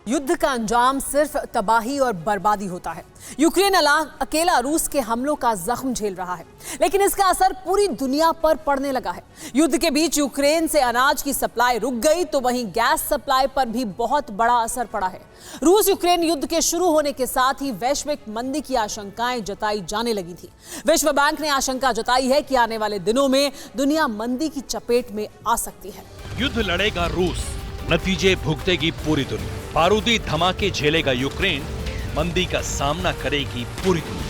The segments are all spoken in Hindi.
युद्ध का अंजाम सिर्फ तबाही और बर्बादी होता है। यूक्रेन अकेला रूस के हमलों का जख्म झेल रहा है, लेकिन इसका असर पूरी दुनिया पर पड़ने लगा है। युद्ध के बीच यूक्रेन से अनाज की सप्लाई रुक गई तो वहीं गैस सप्लाई पर भी बहुत बड़ा असर पड़ा है। रूस यूक्रेन युद्ध के शुरू होने के साथ ही वैश्विक मंदी की आशंकाएं जताई जाने लगी थी। विश्व बैंक ने आशंका जताई है कि आने वाले दिनों में दुनिया मंदी की चपेट में आ सकती है। युद्ध लड़ेगा रूस, नतीजे भुगतेगी पूरी दुनिया। बारूदी धमाके झेलेगा यूक्रेन, मंदी का सामना करेगी पूरी दुनिया।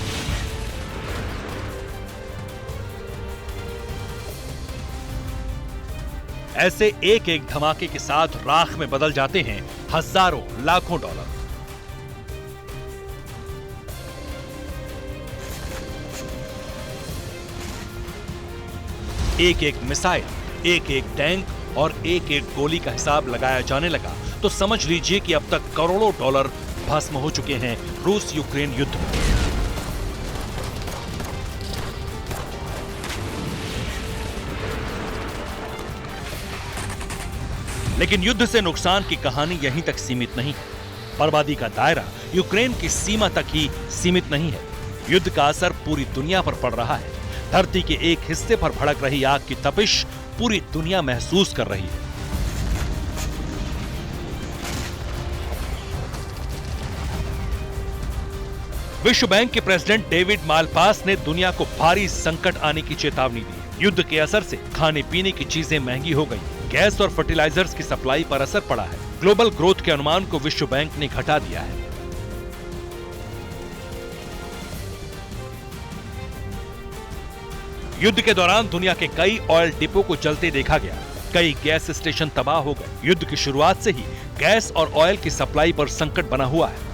ऐसे एक एक धमाके के साथ राख में बदल जाते हैं हजारों लाखों डॉलर। एक एक मिसाइल, एक एक टैंक और एक एक गोली का हिसाब लगाया जाने लगा तो समझ लीजिए कि अब तक करोड़ों डॉलर भस्म हो चुके हैं रूस यूक्रेन युद्ध में। लेकिन युद्ध से नुकसान की कहानी यहीं तक सीमित नहीं है। बर्बादी का दायरा यूक्रेन की सीमा तक ही सीमित नहीं है। युद्ध का असर पूरी दुनिया पर पड़ रहा है। धरती के एक हिस्से पर भड़क रही आग की तपिश पूरी दुनिया महसूस कर रही है। विश्व बैंक के प्रेसिडेंट डेविड मालपास ने दुनिया को भारी संकट आने की चेतावनी दी। युद्ध के असर से खाने पीने की चीजें महंगी हो गई, गैस और फर्टिलाइजर्स की सप्लाई पर असर पड़ा है। ग्लोबल ग्रोथ के अनुमान को विश्व बैंक ने घटा दिया है। युद्ध के दौरान दुनिया के कई ऑयल डिपो को जलते देखा गया, कई गैस स्टेशन तबाह हो गए। युद्ध की शुरुआत से ही गैस और ऑयल की सप्लाई पर संकट बना हुआ है।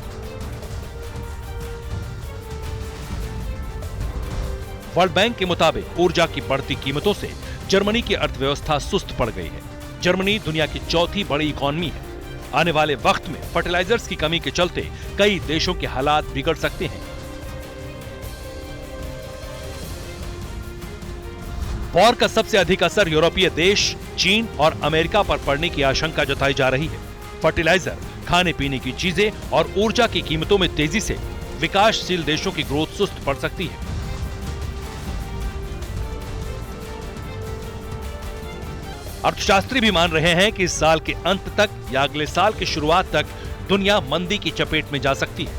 वर्ल्ड बैंक के मुताबिक ऊर्जा की बढ़ती कीमतों से जर्मनी की अर्थव्यवस्था सुस्त पड़ गई है। जर्मनी दुनिया की चौथी बड़ी इकॉनमी है। आने वाले वक्त में फर्टिलाइजर्स की कमी के चलते कई देशों के हालात बिगड़ सकते हैं। वॉर का सबसे अधिक असर यूरोपीय देश, चीन और अमेरिका पर पड़ने की आशंका जताई जा रही है। फर्टिलाइजर, खाने पीने की चीजें और ऊर्जा की कीमतों में तेजी से विकासशील देशों की ग्रोथ सुस्त पड़ सकती है। अर्थशास्त्री भी मान रहे हैं कि इस साल के अंत तक या अगले साल की शुरुआत तक दुनिया मंदी की चपेट में जा सकती है।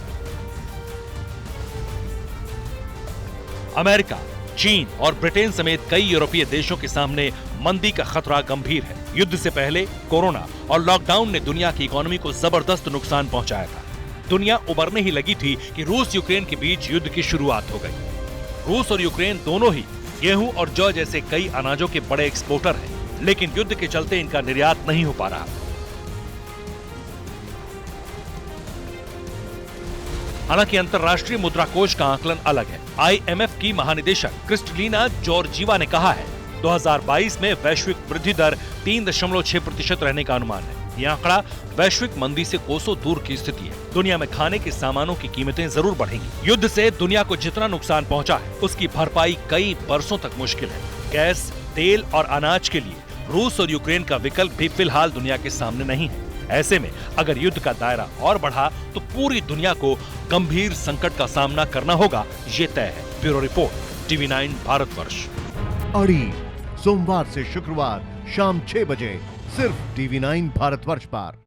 अमेरिका, चीन और ब्रिटेन समेत कई यूरोपीय देशों के सामने मंदी का खतरा गंभीर है। युद्ध से पहले कोरोना और लॉकडाउन ने दुनिया की इकोनॉमी को जबरदस्त नुकसान पहुंचाया था। दुनिया उबरने ही लगी थी कि रूस यूक्रेन के बीच युद्ध की शुरुआत हो गई। रूस और यूक्रेन दोनों ही गेहूं और जौ जैसे कई अनाजों के बड़े एक्सपोर्टर हैं, लेकिन युद्ध के चलते इनका निर्यात नहीं हो पा रहा। हालांकि अंतर्राष्ट्रीय मुद्रा कोष का आकलन अलग है। IMF की महानिदेशक क्रिस्टलिना जॉर्जीवा ने कहा है 2022 में वैश्विक वृद्धि दर 3.6% रहने का अनुमान है। यह आंकड़ा वैश्विक मंदी से कोसों दूर की स्थिति है। दुनिया में खाने के सामानों की कीमतें जरूर बढ़ेंगी। युद्ध से दुनिया को जितना नुकसान पहुंचा है उसकी भरपाई कई बरसों तक मुश्किल है। गैस, तेल और अनाज के लिए रूस और यूक्रेन का विकल्प भी फिलहाल दुनिया के सामने नहीं है। ऐसे में अगर युद्ध का दायरा और बढ़ा तो पूरी दुनिया को गंभीर संकट का सामना करना होगा, ये तय है। Bureau report, TV9 Bharatvarsh. अड़ी सोमवार से शुक्रवार शाम 6 बजे सिर्फ TV9 भारतवर्ष पर।